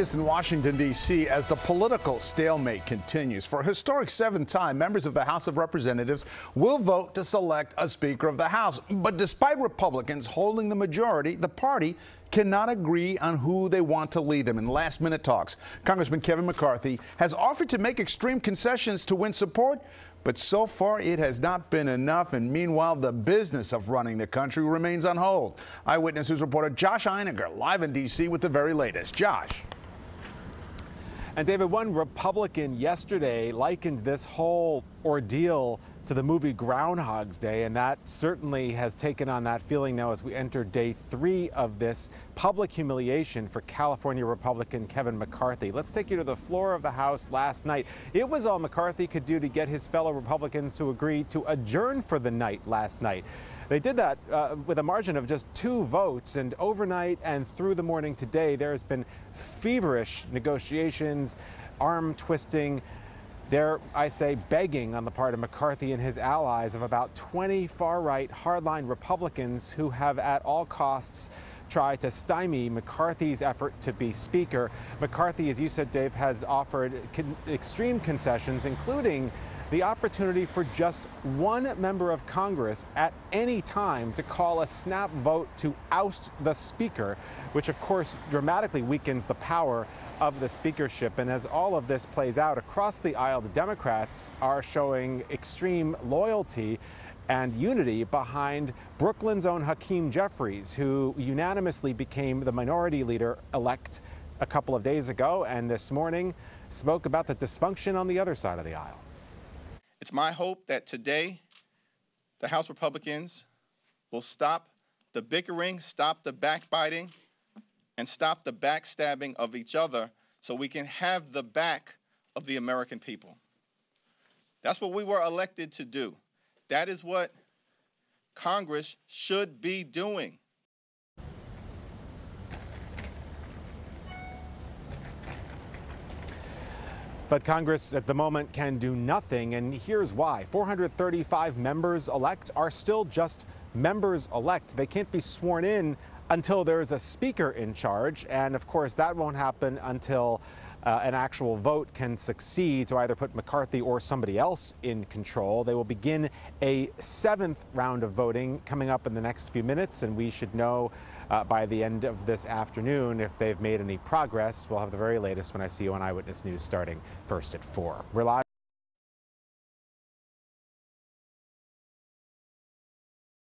business in Washington, D.C. as the political stalemate continues. For a historic seventh time, members of the House of Representatives will vote to select a Speaker of the House. But despite Republicans holding the majority, the party cannot agree on who they want to lead them. In last-minute talks, Congressman Kevin McCarthy has offered to make extreme concessions to win support, but so far it has not been enough. And meanwhile, the business of running the country remains on hold. Eyewitness News reporter Josh Einiger live in D.C. with the very latest. Josh. And David, one Republican yesterday likened this whole ordeal to the movie Groundhog's Day, and that certainly has taken on that feeling now as we enter day 3 of this public humiliation for California Republican Kevin McCarthy. Let's take you to the floor of the House last night. It was all McCarthy could do to get his fellow Republicans to agree to adjourn for the night last night. They did that with a margin of just 2 votes, and overnight and through the morning today, there has been feverish negotiations, arm twisting, dare I say begging on the part of McCarthy and his allies of about 20 far-right hardline Republicans who have at all costs tried to stymie McCarthy's effort to be Speaker. McCarthy, as you said, Dave, has offered extreme concessions, including the opportunity for just one member of Congress at any time to call a snap vote to oust the Speaker, which of course dramatically weakens the power of the speakership. And as all of this plays out across the aisle, the Democrats are showing extreme loyalty and unity behind Brooklyn's own Hakeem Jeffries, who unanimously became the minority leader-elect a couple of days ago, and this morning spoke about the dysfunction on the other side of the aisle. It's my hope that today the House Republicans will stop the bickering, stop the backbiting, and stop the backstabbing of each other so we can have the back of the American people. That's what we were elected to do. That is what Congress should be doing. But Congress at the moment can do nothing, and here's why. 435 members-elect are still just members-elect. They can't be sworn in until there's a Speaker in charge, and of course that won't happen until an actual vote can succeed to either put McCarthy or somebody else in control. They will begin a 7th round of voting coming up in the next few minutes, and we should know by the end of this afternoon if they've made any progress. We'll have the very latest when I see you on Eyewitness News starting first at 4. We're live.